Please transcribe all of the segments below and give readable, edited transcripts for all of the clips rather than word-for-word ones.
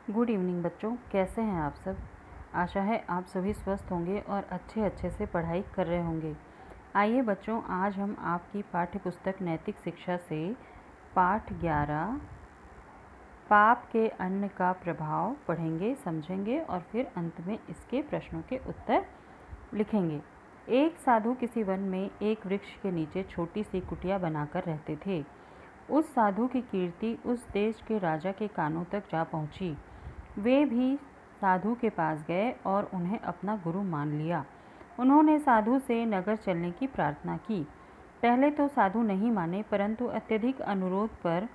Good evening बच्चों, कैसे हैं आप सब। आशा है आप सभी स्वस्थ होंगे और अच्छे से पढ़ाई कर रहे होंगे। आइए बच्चों, आज हम आपकी पाठ्य पुस्तक नैतिक शिक्षा से पाठ 11 पाप के अन्न का प्रभाव पढ़ेंगे, समझेंगे और फिर अंत में इसके प्रश्नों के उत्तर लिखेंगे। एक साधु किसी वन में एक वृक्ष के नीचे छोटी सी कुटिया बनाकर रहते थे। उस साधु की कीर्ति उस देश के राजा के कानों तक जा पहुंची। वे भी साधु के पास गए और उन्हें अपना गुरु मान लिया। उन्होंने साधु से नगर चलने की प्रार्थना की। पहले तो साधु नहीं माने, परंतु अत्यधिक अनुरोध पर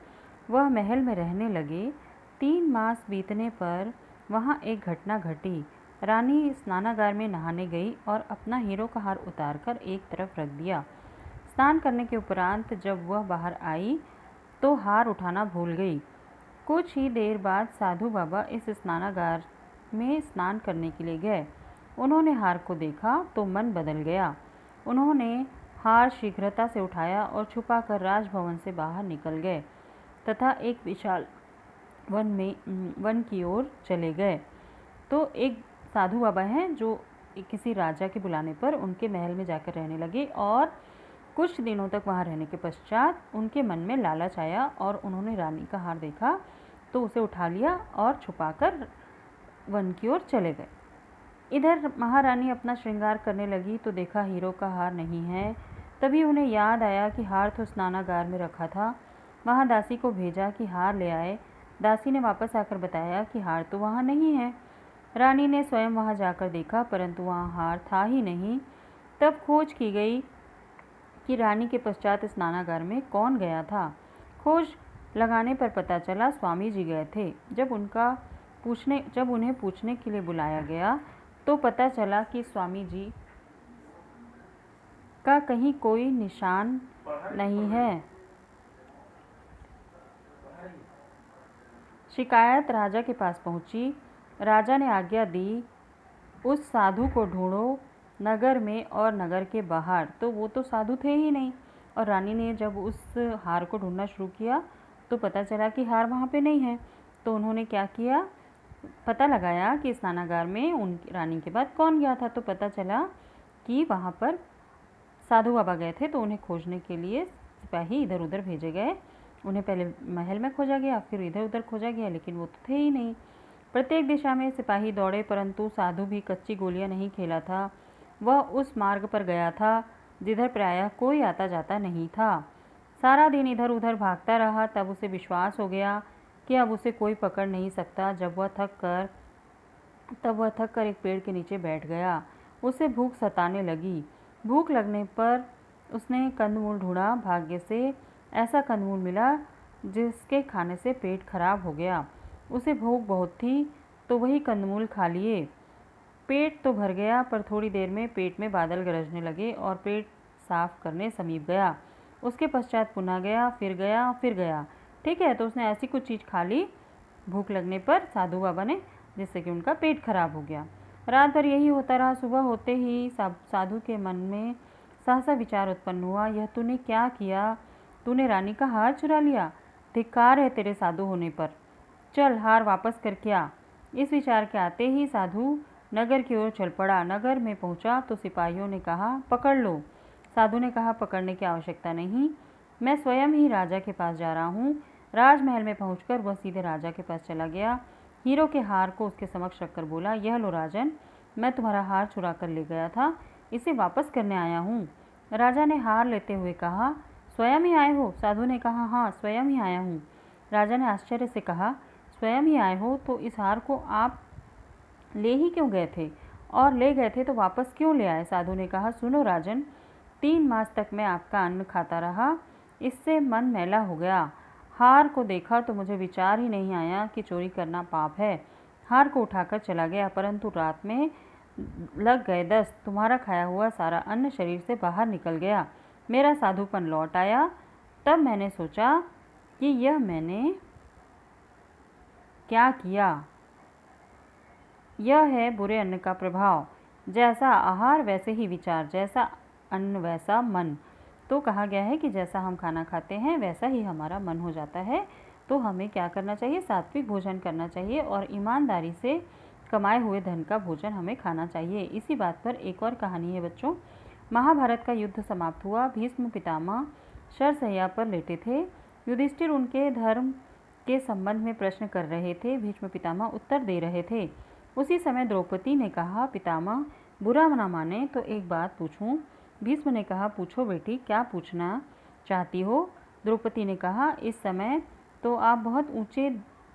वह महल में रहने लगे। 3 मास बीतने पर वहाँ एक घटना घटी। रानी स्नानागार में नहाने गई और अपना हीरो का हार उतारकर एक तरफ रख दिया। स्नान करने के उपरांत जब वह बाहर आई तो हार उठाना भूल गई। कुछ ही देर बाद साधु बाबा इस स्नानागार में स्नान करने के लिए गए। उन्होंने हार को देखा तो मन बदल गया। उन्होंने हार शीघ्रता से उठाया और छुपाकर राजभवन से बाहर निकल गए तथा एक विशाल वन की ओर चले गए। तो एक साधु बाबा हैं जो किसी राजा के बुलाने पर उनके महल में जाकर रहने लगे और कुछ दिनों तक वहाँ रहने के पश्चात उनके मन में लालच आया और उन्होंने रानी का हार देखा तो उसे उठा लिया और छुपाकर वन की ओर चले गए। इधर महारानी अपना श्रृंगार करने लगी तो देखा हीरो का हार नहीं है। तभी उन्हें याद आया कि हार तो स्नानागार में रखा था। वहाँ दासी को भेजा कि हार ले आए। दासी ने वापस आकर बताया कि हार तो वहाँ नहीं है। रानी ने स्वयं वहाँ जाकर देखा, परंतु वहाँ हार था ही नहीं। तब खोज की गई कि रानी के पश्चात स्नानागार में कौन गया था। खोज लगाने पर पता चला स्वामी जी गए थे। जब उन्हें पूछने के लिए बुलाया गया तो पता चला कि स्वामी जी का कहीं कोई निशान नहीं है। शिकायत राजा के पास पहुंची। राजा ने आज्ञा दी, उस साधु को ढूंढो नगर में और नगर के बाहर। तो वो तो साधु थे ही नहीं। और रानी ने जब उस हार को ढूंढना शुरू किया तो पता चला कि हार वहाँ पे नहीं है। तो उन्होंने क्या किया, पता लगाया कि स्नानागार में उनकी रानी के बाद कौन गया था। तो पता चला कि वहाँ पर साधु बाबा गए थे। तो उन्हें खोजने के लिए सिपाही इधर उधर भेजे गए। उन्हें पहले महल में खोजा गया, फिर इधर उधर खोजा गया, लेकिन वो तो थे ही नहीं। प्रत्येक दिशा में सिपाही दौड़े, परंतु साधु भी कच्ची गोलियां नहीं खेला था। वह उस मार्ग पर गया था जिधर प्रायः कोई आता जाता नहीं था। सारा दिन इधर उधर भागता रहा। तब उसे विश्वास हो गया कि अब उसे कोई पकड़ नहीं सकता। तब वह थक कर एक पेड़ के नीचे बैठ गया। उसे भूख सताने लगी। भूख लगने पर उसने कंदमूल ढूंढा। भाग्य से ऐसा कंदमूल मिला जिसके खाने से पेट खराब हो गया। उसे भूख बहुत थी तो वही कंदमूल खा लिए। पेट तो भर गया, पर थोड़ी देर में पेट में बादल गरजने लगे और पेट साफ करने समीप गया। उसके पश्चात पुनः गया, फिर गया, फिर गया। ठीक है, तो उसने ऐसी कुछ चीज़ खा ली भूख लगने पर साधु बाबा ने, जिससे कि उनका पेट खराब हो गया। रात भर यही होता रहा। सुबह होते ही साधु के मन में सहसा विचार उत्पन्न हुआ, यह तूने क्या किया? तूने रानी का हार चुरा लिया। धिक्कार है तेरे साधु होने पर। चल हार वापस करके आ। इस विचार के आते ही साधु नगर की ओर चल पड़ा। नगर में पहुंचा तो सिपाहियों ने कहा, पकड़ लो। साधु ने कहा, पकड़ने की आवश्यकता नहीं, मैं स्वयं ही राजा के पास जा रहा हूँ। राजमहल में पहुंचकर वह सीधे राजा के पास चला गया। हीरो के हार को उसके समक्ष रखकर बोला, यह लो राजन, मैं तुम्हारा हार चुरा कर ले गया था, इसे वापस करने आया हूँ। राजा ने हार लेते हुए कहा, स्वयं ही आए हो? साधु ने कहा, हाँ स्वयं ही आया हूँ। राजा ने आश्चर्य से कहा, स्वयं ही आए हो तो इस हार को आप ले ही क्यों गए थे, और ले गए थे तो वापस क्यों ले आए? साधु ने कहा, सुनो राजन, 3 मास तक मैं आपका अन्न खाता रहा, इससे मन मैला हो गया। हार को देखा तो मुझे विचार ही नहीं आया कि चोरी करना पाप है। हार को उठाकर चला गया, परंतु रात में लग गए 10। तुम्हारा खाया हुआ सारा अन्न शरीर से बाहर निकल गया। मेरा साधुपन लौट आया। तब मैंने सोचा कि यह मैंने क्या किया। यह है बुरे अन्न का प्रभाव। जैसा आहार वैसे ही विचार, जैसा अन्न वैसा मन। तो कहा गया है कि जैसा हम खाना खाते हैं वैसा ही हमारा मन हो जाता है। तो हमें क्या करना चाहिए, सात्विक भोजन करना चाहिए और ईमानदारी से कमाए हुए धन का भोजन हमें खाना चाहिए। इसी बात पर एक और कहानी है बच्चों। महाभारत का युद्ध समाप्त हुआ। भीष्म पितामह शरशैया पर लेटे थे। युधिष्ठिर उनके धर्म के संबंध में प्रश्न कर रहे थे। भीष्म पितामह उत्तर दे रहे थे। उसी समय द्रौपदी ने कहा, पितामह बुरा न माने तो एक बात पूछूं। भीष्म ने कहा, पूछो बेटी, क्या पूछना चाहती हो। द्रौपदी ने कहा, इस समय तो आप बहुत ऊंचे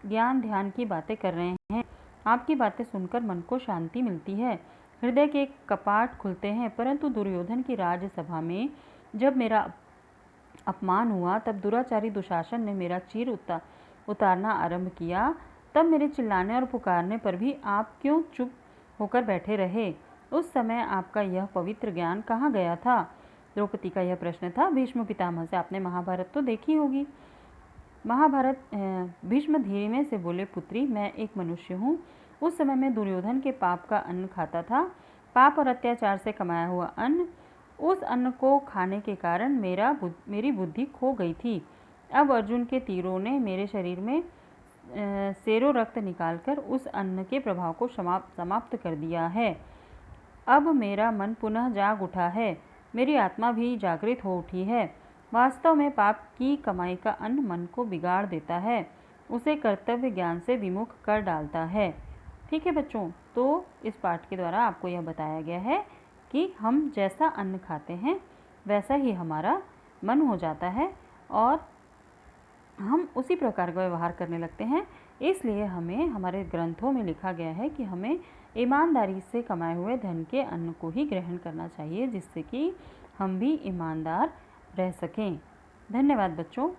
ज्ञान ध्यान की बातें कर रहे हैं। आपकी बातें सुनकर मन को शांति मिलती है, हृदय के कपाट खुलते हैं। परंतु दुर्योधन की राजसभा में जब मेरा अपमान हुआ, तब दुराचारी दुशासन ने मेरा चीर उतारना आरंभ किया। तब मेरे चिल्लाने और पुकारने पर भी आप क्यों चुप होकर बैठे रहे? उस समय आपका यह पवित्र ज्ञान कहाँ गया था? द्रौपदी का यह प्रश्न था भीष्म पितामह से। आपने महाभारत तो देखी होगी। भीष्म धीमे से बोले, पुत्री, मैं एक मनुष्य हूँ। उस समय मैं दुर्योधन के पाप का अन्न खाता था। पाप और अत्याचार से कमाया हुआ अन्न, उस अन्न को खाने के कारण मेरी बुद्धि खो गई थी। अब अर्जुन के तीरों ने मेरे शरीर में सेरो रक्त निकालकर उस अन्न के प्रभाव को समाप्त कर दिया है। अब मेरा मन पुनः जाग उठा है, मेरी आत्मा भी जागृत हो उठी है। वास्तव में पाप की कमाई का अन्न मन को बिगाड़ देता है, उसे कर्तव्य ज्ञान से विमुख कर डालता है। ठीक है बच्चों, तो इस पाठ के द्वारा आपको यह बताया गया है कि हम जैसा अन्न खाते हैं वैसा ही हमारा मन हो जाता है और हम उसी प्रकार का व्यवहार करने लगते हैं। इसलिए हमें हमारे ग्रंथों में लिखा गया है कि हमें ईमानदारी से कमाए हुए धन के अन्न को ही ग्रहण करना चाहिए, जिससे कि हम भी ईमानदार रह सकें। धन्यवाद बच्चों।